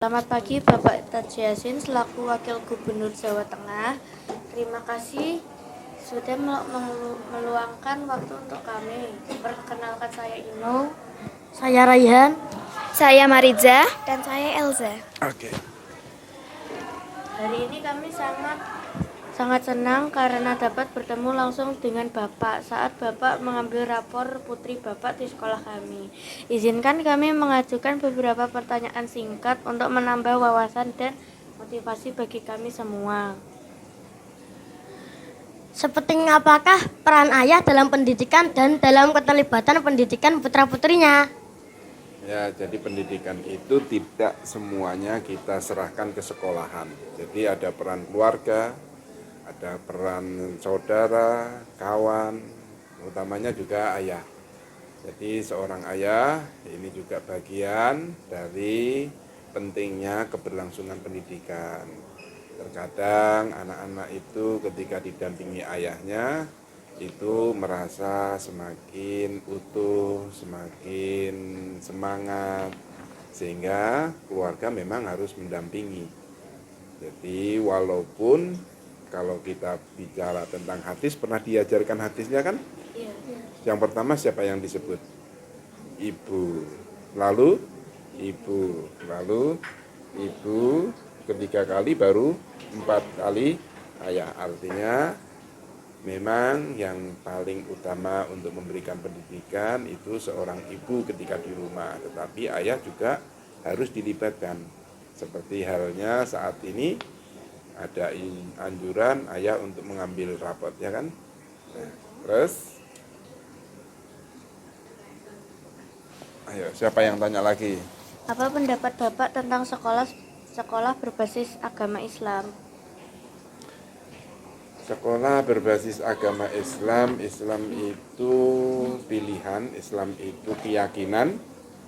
Selamat pagi Bapak Taj Yassin selaku Wakil Gubernur Jawa Tengah. Terima kasih sudah meluangkan waktu untuk kami. Perkenalkan, saya Ino, saya Raihan, Saya Mariza, dan saya Elza. Oke. Hari ini kami sangat senang karena dapat bertemu langsung dengan Bapak saat Bapak mengambil rapor putri Bapak di sekolah kami. Izinkan kami mengajukan beberapa pertanyaan singkat untuk menambah wawasan dan motivasi bagi kami semua. Seperti apakah peran ayah dalam pendidikan dan dalam keterlibatan pendidikan putra-putrinya? Ya, jadi pendidikan itu tidak semuanya kita serahkan ke sekolahan. Jadi ada peran keluarga, ada peran saudara, kawan, utamanya juga ayah. Jadi seorang ayah ini juga bagian dari pentingnya keberlangsungan pendidikan. Terkadang anak-anak itu ketika didampingi ayahnya itu merasa semakin utuh, semakin semangat, sehingga keluarga memang harus mendampingi. Jadi walaupun kalau kita bicara tentang hadis, pernah diajarkan hadisnya kan? Iya. Yang pertama siapa yang disebut? Ibu. Lalu ibu. Lalu ibu ketiga kali, baru 4 kali ayah. Artinya memang yang paling utama untuk memberikan pendidikan itu seorang ibu ketika di rumah. Tetapi ayah juga harus dilibatkan. Seperti halnya saat ini ada anjuran ayah untuk mengambil rapot, ya kan? Nah, terus, ayo siapa yang tanya lagi? Apa pendapat Bapak tentang sekolah berbasis agama Islam? Sekolah berbasis agama Islam, Islam itu pilihan, Islam itu keyakinan,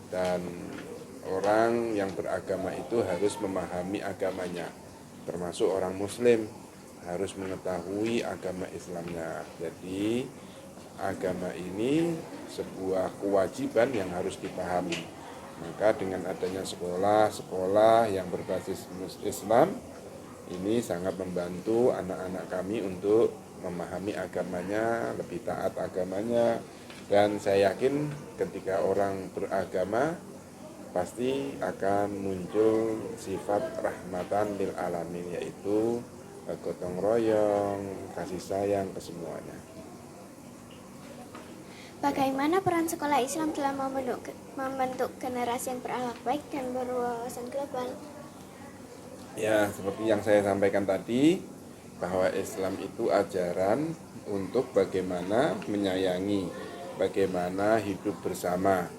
dan orang yang beragama itu harus memahami agamanya. Termasuk orang Muslim harus mengetahui agama Islamnya. Jadi agama ini sebuah kewajiban yang harus dipahami. Maka dengan adanya sekolah yang berbasis Islam, ini sangat membantu anak-anak kami untuk memahami agamanya, lebih taat agamanya. Dan saya yakin ketika orang beragama pasti akan muncul sifat rahmatan lil alamin, yaitu gotong royong, kasih sayang ke semuanya. Bagaimana peran sekolah Islam dalam membentuk generasi yang berakhlak baik dan berwawasan global? Ya, seperti yang saya sampaikan tadi, bahwa Islam itu ajaran untuk bagaimana menyayangi, bagaimana hidup bersama,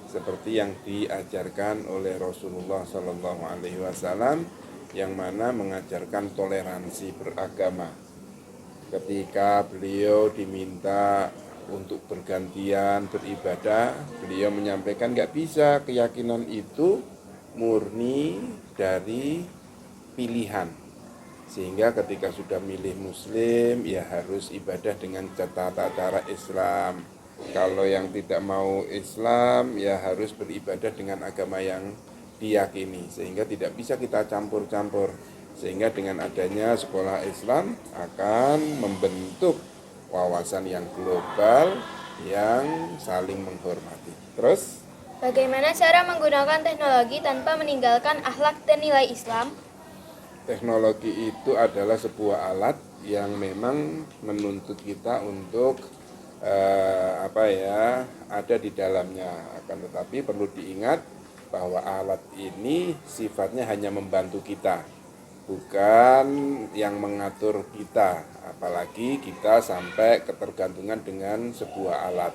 seperti yang diajarkan oleh Rasulullah SAW, yang mana mengajarkan toleransi beragama. Ketika beliau diminta untuk bergantian beribadah, beliau menyampaikan nggak bisa, keyakinan itu murni dari pilihan. Sehingga ketika sudah milih Muslim, ya harus ibadah dengan tata cara Islam. Kalau yang tidak mau Islam, ya harus beribadah dengan agama yang diyakini. Sehingga tidak bisa kita campur-campur. Sehingga dengan adanya sekolah Islam akan membentuk wawasan yang global yang saling menghormati. Terus, Bagaimana cara menggunakan teknologi tanpa meninggalkan akhlak dan nilai Islam? teknologi itu adalah sebuah alat yang memang menuntut kita untuk ada di dalamnya. Akan tetapi perlu diingat bahwa alat ini sifatnya hanya membantu kita, bukan yang mengatur kita, apalagi kita sampai ketergantungan dengan sebuah alat.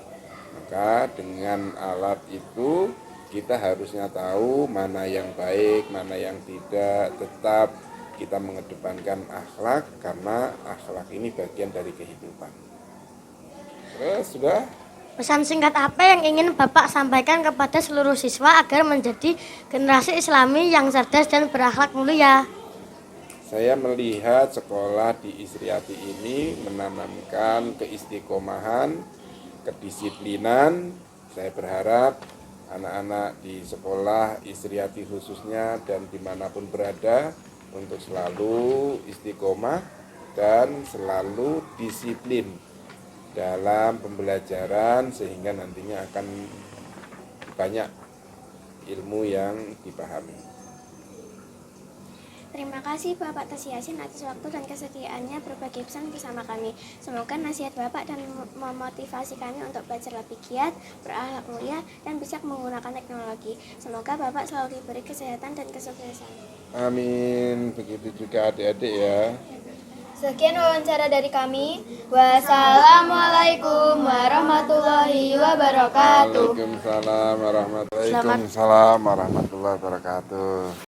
Maka dengan alat itu kita harusnya tahu mana yang baik, mana yang tidak. Tetap kita mengedepankan akhlak, karena akhlak ini bagian dari kehidupan. Terus sudah? Pesan singkat apa yang ingin Bapak sampaikan kepada seluruh siswa agar menjadi generasi Islami yang cerdas dan berakhlak mulia? Saya melihat sekolah di Isriati ini menanamkan keistiqomahan, kedisiplinan. Saya berharap anak-anak di sekolah, Istriati khususnya, dan dimanapun berada, untuk selalu istiqomah dan selalu disiplin dalam pembelajaran, sehingga nantinya akan banyak ilmu yang dipahami. Terima kasih Bapak Tasya Yasin atas waktu dan kesediaannya berbagi pesan bersama kami. Semoga nasihat Bapak dan memotivasi kami untuk belajar lebih giat, berakhlak mulia, dan bijak menggunakan teknologi. Semoga Bapak selalu diberi kesehatan dan kesuksesan. Amin. Begitu juga adik-adik ya. Sekian wawancara dari kami. Wassalamualaikum warahmatullahi wabarakatuh. Waalaikumsalam warahmatullahi wabarakatuh.